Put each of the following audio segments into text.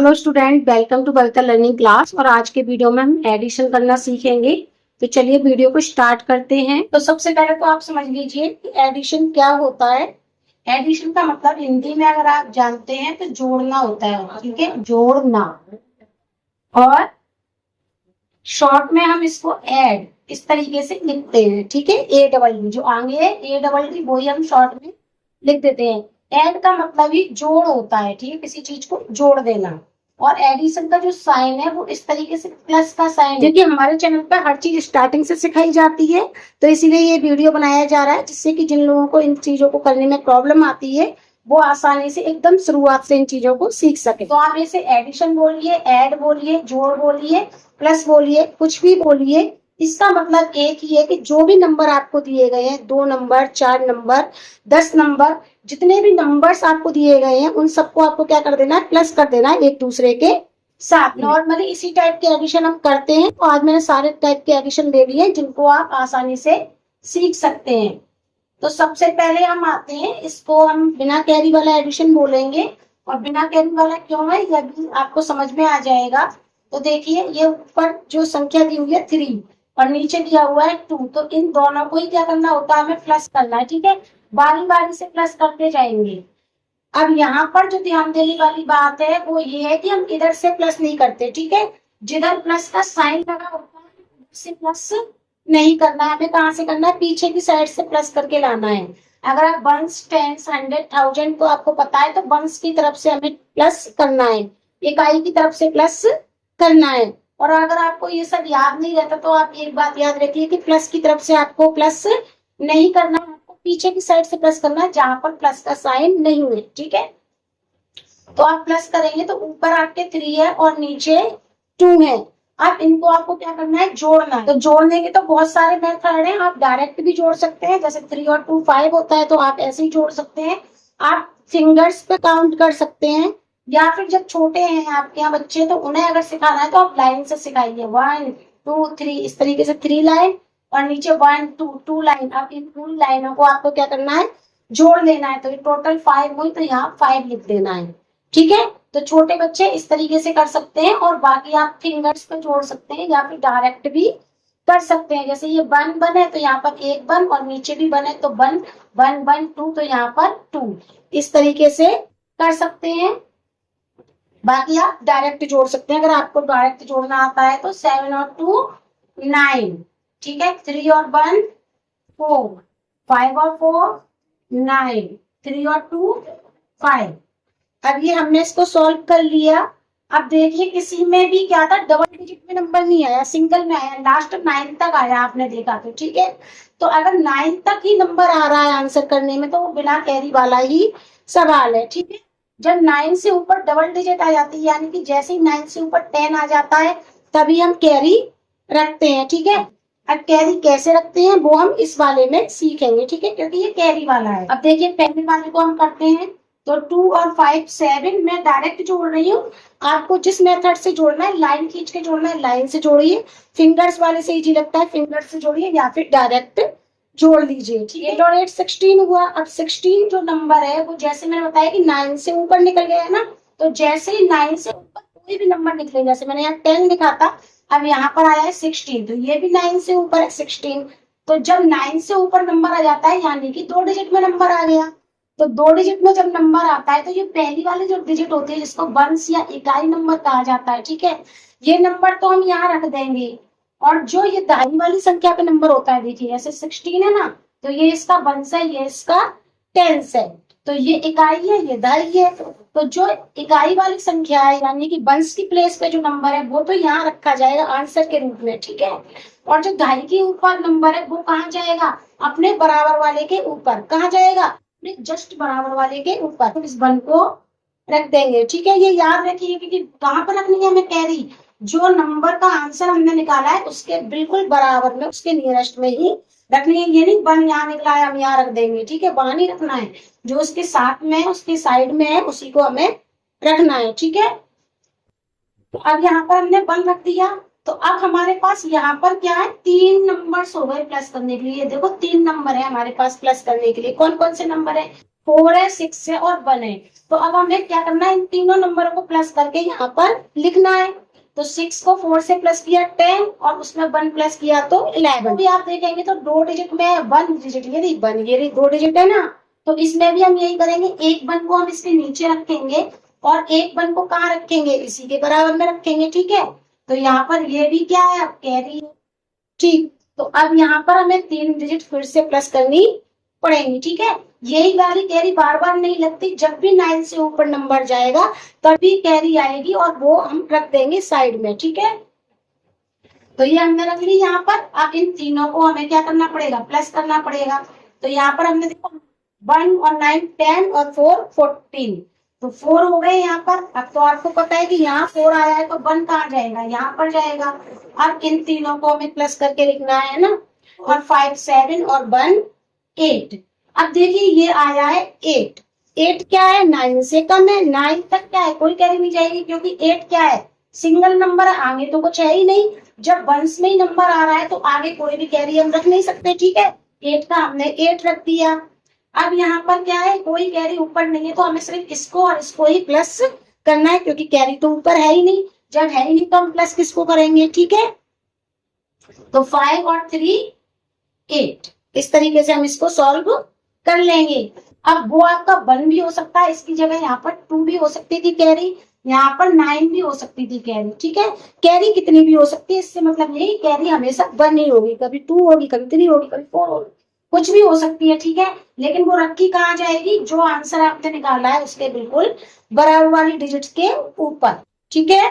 Hello student, welcome to Babita learning class. और आज के वीडियो में हम एडिशन करना सीखेंगे। तो चलिए वीडियो को स्टार्ट करते हैं। तो सबसे पहले तो आप समझ लीजिए कि एडिशन क्या होता है। एडिशन का मतलब हिंदी में अगर आप जानते हैं तो जोड़ना होता है, ठीक है, जोड़ना। और शॉर्ट में हम इसको ऐड इस तरीके से लिखते हैं, ठीक है। ए डबल डी जो आगे है, ए डबल डी, वही हम शॉर्ट में लिख देते हैं। ऐड का मतलब ही जोड़ होता है, ठीक है, किसी चीज को जोड़ देना। और एडिशन का जो साइन है वो इस तरीके से प्लस का साइन है। क्योंकि हमारे चैनल पर हर चीज स्टार्टिंग से सिखाई जाती है, तो इसीलिए ये वीडियो बनाया जा रहा है, जिससे कि जिन लोगों को इन चीजों को करने में प्रॉब्लम आती है वो आसानी से एकदम शुरुआत से इन चीजों को सीख सके। तो आप इसे एडिशन बोलिए, ऐड बोलिए, जोड़ बोलिए, प्लस बोलिए, कुछ भी बोलिए, इसका मतलब एक ही है कि जो भी नंबर आपको दिए गए हैं, 2 नंबर, 4 नंबर, 10 नंबर, जितने भी नंबर्स आपको दिए गए हैं उन सबको आपको क्या कर देना है, प्लस कर देना है एक दूसरे के साथ। नॉर्मली इसी टाइप के एडिशन हम करते हैं। तो आज मैंने सारे टाइप के एडिशन दे दिए जिनको आप आसानी से सीख सकते हैं। तो सबसे पहले हम आते हैं, इसको हम बिना कैरी वाला एडिशन बोलेंगे। और बिना कैरी वाला क्यों है यह भी आपको समझ में आ जाएगा। तो देखिए, ये ऊपर जो संख्या दी हुई है 3 और नीचे दिया हुआ है 2, तो इन दोनों को ही क्या करना होता है, हमें प्लस करना है, ठीक है। बारी बारी से प्लस करते जाएंगे। अब यहाँ पर जो ध्यान देने वाली बात है वो ये है कि हम इधर से प्लस नहीं करते, ठीक है। जिधर प्लस का साइन लगा होता है उधर से प्लस नहीं करना है, हमें कहाँ से करना है, पीछे की साइड से प्लस करके लाना है। अगर आप वंस, टेंस, 100, 1000 को आपको पता है तो वंस की तरफ से हमें प्लस करना है, इकाई की तरफ से प्लस करना है। और अगर आपको ये सब याद नहीं रहता तो आप एक बात याद रखिए कि प्लस की तरफ से आपको प्लस नहीं करना है, आपको पीछे की साइड से प्लस करना है जहां पर प्लस का साइन नहीं है, ठीक है। तो आप प्लस करेंगे तो ऊपर आपके 3 है और नीचे 2 है। अब इनको आपको क्या करना है, जोड़ना है। तो जोड़ने के तो बहुत सारे मेथड हैं। आप डायरेक्ट भी जोड़ सकते हैं, जैसे 3 और 2 5 होता है तो आप ऐसे ही जोड़ सकते हैं। आप फिंगर्स पे काउंट कर सकते हैं, या फिर जब छोटे हैं आपके यहाँ बच्चे तो उन्हें अगर सिखाना है तो आप लाइन से सिखाइए, 1 2 3, इस तरीके से 3 लाइन और नीचे 1 2 2 लाइन। अब इन पूरी लाइनों को आपको क्या करना है, जोड़ लेना है। तो ये टोटल 5 हुई, तो यहाँ 5 लिख देना है, ठीक है। तो छोटे बच्चे इस तरीके से कर सकते हैं। और बाकी आप फिंगर्स पे जोड़ सकते हैं या फिर डायरेक्ट भी कर सकते हैं। जैसे ये 1 1 है तो यहाँ पर 1 1 और नीचे भी 1 है तो 1 1 1 2, तो यहाँ पर 2, इस तरीके से कर सकते हैं। बाकी आप डायरेक्ट जोड़ सकते हैं। अगर आपको डायरेक्ट जोड़ना आता है तो 7 और 2 9, ठीक है। 3 और 1 4, 5 और 4 9, 3 और 2 5। अब ये हमने इसको सॉल्व कर लिया। अब देखिए, किसी में भी क्या था, डबल डिजिट में नंबर नहीं आया, सिंगल में आया, लास्ट 9 तक आया, आपने देखा तो, ठीक है। तो अगर 9 तक ही नंबर आ रहा है आंसर करने में तो वो बिना कैरी वाला ही सवाल है, ठीक है। जब 9 से ऊपर डबल डिजिट आ जाती है, यानी कि जैसे ही 9 से ऊपर 10 आ जाता है तभी हम कैरी रखते हैं, ठीक है। अब कैरी कैसे रखते हैं वो हम इस वाले में सीखेंगे, ठीक है, क्योंकि ये कैरी वाला है। अब देखिए, पहले वाले को हम करते हैं। तो 2 और 5 7, मैं डायरेक्ट जोड़ रही हूँ। आपको जिस मेथड से जोड़ना है, लाइन खींच के जोड़ना है, लाइन से जोड़िए। फिंगर्स वाले से इजी लगता है, फिंगर्स से जोड़िए, या फिर डायरेक्ट जोड़ लीजिए, ठीक है। 8 और 8 16 हुआ। अब 16 जो नंबर है वो, जैसे मैंने बताया कि 9 से ऊपर निकल गया है ना, तो जैसे ही 9 से ऊपर कोई भी नंबर निकले, जैसे मैंने यहाँ 10 लिखा था, अब यहाँ पर आया है 16, तो ये भी 9 से ऊपर है 16। तो जब 9 से ऊपर नंबर आ जाता है यानी कि 2 डिजिट में नंबर आ गया। तो 2 डिजिट में जब नंबर आता है तो ये पहली वाली जो डिजिट होती है जिसको वंस या इकाई नंबर कहा जाता है, ठीक है, ये नंबर तो हम यहाँ रख देंगे। और जो ये दहाई वाली संख्या पे नंबर होता है, देखिए जैसे 16 है ना, तो ये इसका वंस है, ये इसका टेंस है, तो ये इकाई है, ये दहाई है। तो जो इकाई वाली संख्या है यानी कि वंस की प्लेस पे जो नंबर है वो तो यहाँ रखा जाएगा आंसर के रूप में, ठीक है। और जो दहाई के ऊपर नंबर है वो कहाँ जाएगा, अपने बराबर वाले के ऊपर। कहाँ जाएगा, अपने जस्ट बराबर वाले के ऊपर। इस 1 को रख देंगे, ठीक है। ये याद रखिए कि कहाँ पर रखनी है हमें कैरी, जो नंबर का आंसर हमने निकाला है उसके बिल्कुल बराबर में, उसके नियरेस्ट में ही रखनी है। ये नहीं 1 यहाँ निकला है हम यहाँ रख देंगे, ठीक है, वहां नहीं रखना है। जो उसके साथ में है, उसके साइड में है, उसी को हमें रखना है, ठीक है। तो अब यहाँ पर हमने 1 रख दिया। तो अब हमारे पास यहाँ पर क्या है, 3 नंबर हो गए प्लस करने के लिए। देखो 3 नंबर है हमारे पास प्लस करने के लिए। कौन कौन से नंबर है, 4 है, 6 है और 1 है। तो अब हमें क्या करना है, इन तीनों नंबरों को प्लस करके यहाँ पर लिखना है। तो 6 को 4 से प्लस किया 10 और उसमें 1 प्लस किया तो 11। तो भी आप देखेंगे तो 2 डिजिट में 1 डिजिट, ये रही 1, ये रही 2 डिजिट है ना। तो इसमें भी हम यही करेंगे, एक 1 को हम इसके नीचे रखेंगे और एक 1 को कहाँ रखेंगे, इसी के बराबर में रखेंगे, ठीक है। तो यहाँ पर ये भी क्या है, अब कैरी है, ठीक। तो अब यहाँ पर हमें 3 डिजिट फिर से प्लस करनी पड़ेंगी, ठीक है। यही वाली कैरी बार बार नहीं लगती, जब भी 9 से ऊपर नंबर जाएगा तभी कैरी आएगी और वो हम रख देंगे साइड में, ठीक है। तो ये हमने रख ली यहाँ पर। अब इन तीनों को हमें क्या करना पड़ेगा, प्लस करना पड़ेगा। तो यहाँ पर हमने देखा 1 और 9 10 और 4 14, तो 4 हो गए यहाँ पर। अब तो आपको पता है कि यहाँ 4 आया है तो 1 कहाँ जाएगा, यहाँ पर जाएगा। अब इन तीनों को हमें प्लस करके लिखना है ना। और 5 7 और 1 8। अब देखिए ये आया है 8। 8 क्या है, 9 से कम है। 9 तक क्या है, कोई कैरी नहीं जाएगी क्योंकि 8 क्या है, सिंगल नंबर है, आगे तो कुछ है ही नहीं। जब वंस में ही नंबर आ रहा है तो आगे कोई भी कैरी हम रख नहीं सकते, ठीक है। 8 का हमने 8 रख दिया। अब यहाँ पर क्या है, कोई कैरी ऊपर नहीं है तो हमें सिर्फ इसको और इसको ही प्लस करना है क्योंकि कैरी तो ऊपर है ही नहीं। जब है ही नहीं तो हम प्लस किसको करेंगे, ठीक है। तो 5 और 3 8, इस तरीके से हम इसको सॉल्व कर लेंगे। अब वो आपका 1 भी हो सकता है, इसकी जगह यहाँ पर 2 भी हो सकती थी कैरी, यहाँ पर 9 भी हो सकती थी कैरी, ठीक है। कैरी कितनी भी हो सकती है, इससे मतलब यही, कैरी हमेशा 1 ही होगी, कभी 2 होगी, कभी 3 होगी, कभी 4 होगी, कुछ भी हो सकती है, ठीक है। लेकिन वो रखी कहाँ जाएगी, जो आंसर आपने निकाला है उसके बिल्कुल बराबर वाली डिजिट्स के ऊपर, ठीक है।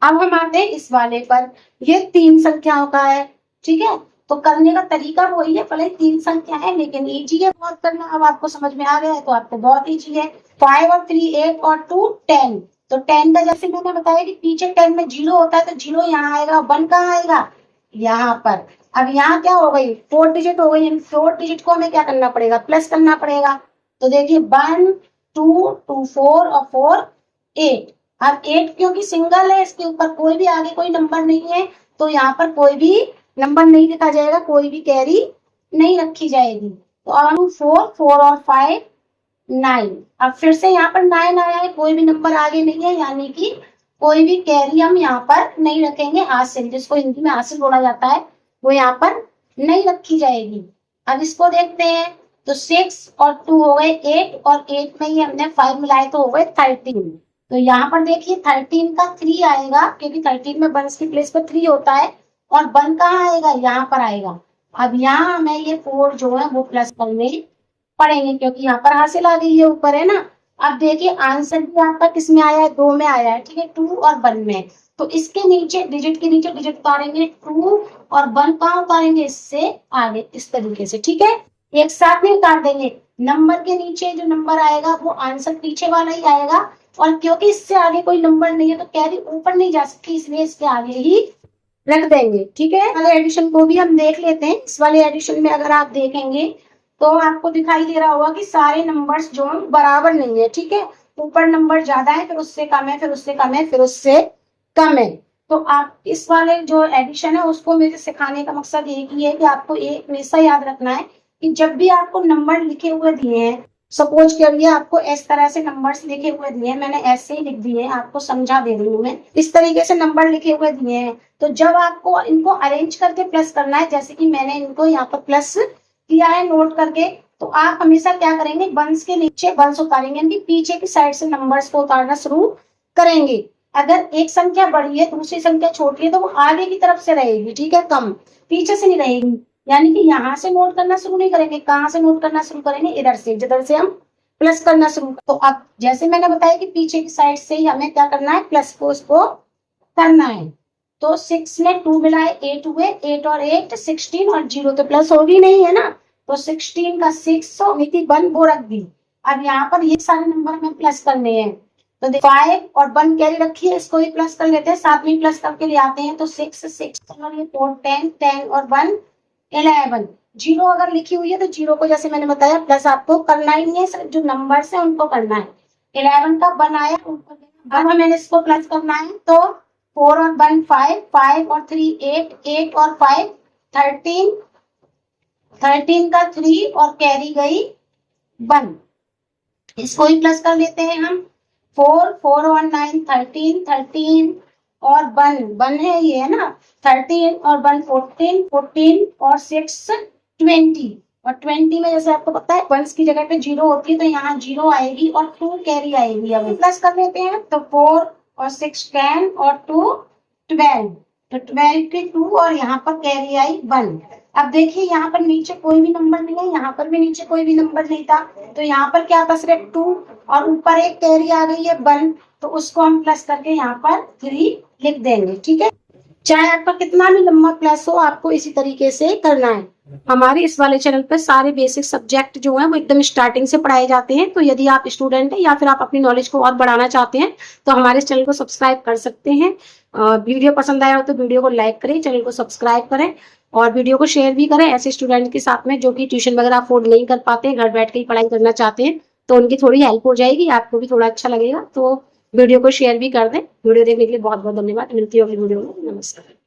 अब हम आते हैं इस वाले पर। ये 3 संख्याओं का है, ठीक है। तो करने का तरीका वही है, भले 3 संख्या है लेकिन इजी है बहुत करना। अब आपको समझ में आ गया है तो आपको बहुत इजी है। 5 और 3 8 और 2 10। तो 10 का जैसे मैंने बताया कि पीछे 10 में 0 होता है तो 0 यहाँ आएगा, 1 कहाँ आएगा, यहाँ पर। अब यहाँ क्या हो गई, 4 डिजिट हो गई, 4 डिजिट को हमें क्या करना पड़ेगा, प्लस करना पड़ेगा। तो देखिए 1 2 2 4 और 4 8। अब 8 क्योंकि सिंगल है, इसके ऊपर कोई भी आगे कोई नंबर नहीं है तो यहाँ पर कोई भी नंबर नहीं लिखा जाएगा, कोई भी कैरी नहीं रखी जाएगी। तो और 4 4 और 5 9। अब फिर से यहाँ पर 9 आया है, कोई भी नंबर आगे नहीं है, यानी कि कोई भी कैरी हम यहाँ पर नहीं रखेंगे। हासिल, जिसको हिंदी में हासिल बोला जाता है, वो यहाँ पर नहीं रखी जाएगी। अब इसको देखते हैं। तो 6 और 2 हो गए 8 और 8 में ही हमने 5 मिलाए तो हो गए 13। तो यहाँ पर देखिए 13 का 3 आएगा क्योंकि 13 में 1 की प्लेस पर 3 होता है और 1 कहाँ आएगा, यहाँ पर आएगा। अब यहाँ हमें ये 4 जो है वो प्लस करने पड़ेंगे क्योंकि यहाँ पर हासिल आ गई है, ऊपर है ना। अब देखिए आंसर भी आपका किस में आया है, 2 में आया है, ठीक है, 2 और 1 में। तो इसके नीचे डिजिट के नीचे डिजिट उतारेंगे, 2 और 1 कहाँ उतारेंगे, इससे आगे, इस तरीके से, ठीक है। एक साथ में उतार देंगे। नंबर के नीचे जो नंबर आएगा वो आंसर पीछे वाला ही आएगा और क्योंकि इससे आगे कोई नंबर नहीं है तो कैरी ऊपर नहीं जा सकती, इसलिए इसके आगे ही रख देंगे, ठीक है। वाले एडिशन को भी हम देख लेते हैं। इस वाले एडिशन में अगर आप देखेंगे तो आपको दिखाई दे रहा होगा कि सारे नंबर्स जो बराबर नहीं है, ठीक है। ऊपर नंबर ज्यादा है, फिर उससे कम है, फिर उससे कम है, फिर उससे कम है। तो आप इस वाले जो एडिशन है उसको मेरे सिखाने का मकसद एक ही है कि आपको एक हमेशा याद रखना है कि जब भी आपको नंबर लिखे हुए दिए हैं, सपोज करिए आपको इस तरह से नंबर्स लिखे हुए दिए हैं, मैंने ऐसे ही लिख दिए हैं, आपको समझा दे रही हूँ मैं। इस तरीके से नंबर लिखे हुए दिए हैं तो जब आपको इनको अरेंज करके प्लस करना है, जैसे कि मैंने इनको यहाँ पर प्लस किया है नोट करके, तो आप हमेशा क्या करेंगे, वंस के नीचे वंस उतारेंगे, यानी पीछे की साइड से नंबर्स को उतारना शुरू करेंगे। अगर एक संख्या बड़ी है दूसरी संख्या छोटी है तो वो आगे की तरफ से रहेगी, ठीक है, कम, पीछे से नहीं रहेगी। यानी कि यहाँ से नोट करना शुरू नहीं करेंगे, कहाँ से नोट करना शुरू करेंगे, इधर से, जिधर से हम प्लस करना शुरू। तो अब जैसे मैंने बताया कि पीछे की साइड से ही हमें क्या करना है, प्लस को उसको करना है। तो 6 में 2 मिलाए 8 हुए, 8 और 8 16 और 0 तो प्लस होगी नहीं, है ना। तो 16 का 6 हुई थी 1 वो रख दी। अब यहाँ पर ये सारे नंबर हमें प्लस करने हैं। तो 5 और 1 कैरी रखी है, इसको भी प्लस कर लेते हैं, साथ में प्लस करके ले आते हैं। तो 6 और ये 4 10 10 और 1 11। 0 अगर लिखी हुई है तो 0 को जैसे मैंने बताया प्लस आपको करना ही नहीं है, सिर्फ जो नंबर है उनको करना है। 11 का 1 आया, अब हमें इसको प्लस करना है। तो 4 और 1 5, 5 और 3 8, 8 और 5 13, 13 का 3 और कैरी गई 1। इसको ही प्लस कर लेते हैं हम। 4 4 और 9 13 13 और 1 है ये, है ना। 13 और 1 14 14 और 6 20। और 20 में जैसे आपको पता है 1 की जगह पे 0 होती है, तो यहाँ 0 आएगी और 2 कैरी आएगी। अब प्लस कर लेते हैं, तो 4 और 6 10 और 2 12। तो 12 के 2 और यहाँ पर कैरी आई 1। अब देखिए यहाँ पर नीचे कोई भी नंबर नहीं है, यहाँ पर भी नीचे कोई भी नंबर नहीं था, तो यहाँ पर क्या था, सिर्फ 2 और ऊपर एक कैरी आ गई है 1, तो उसको हम प्लस करके यहाँ पर 3 लिख देंगे। ठीक है, चाहे आपका कितना भी लंबा प्लस हो, आपको इसी तरीके से करना है। हमारे इस वाले चैनल पर सारे बेसिक सब्जेक्ट जो हैं वो एकदम स्टार्टिंग से पढ़ाए जाते हैं। तो यदि आप स्टूडेंट हैं या फिर आप अपनी नॉलेज को और बढ़ाना चाहते हैं तो हमारे चैनल को सब्सक्राइब कर सकते हैं। वीडियो पसंद आया हो तो वीडियो को लाइक करें, चैनल को सब्सक्राइब करें और वीडियो को शेयर भी करें ऐसे स्टूडेंट के साथ में जो कि ट्यूशन वगैरह अफोर्ड नहीं कर पाते, घर बैठ के ही पढ़ाई करना चाहते हैं, तो उनकी थोड़ी हेल्प हो जाएगी, आपको भी थोड़ा अच्छा लगेगा। तो वीडियो को शेयर भी कर दें। वीडियो देखने के लिए बहुत बहुत धन्यवाद। मिलती है अगली वीडियो में। नमस्कार।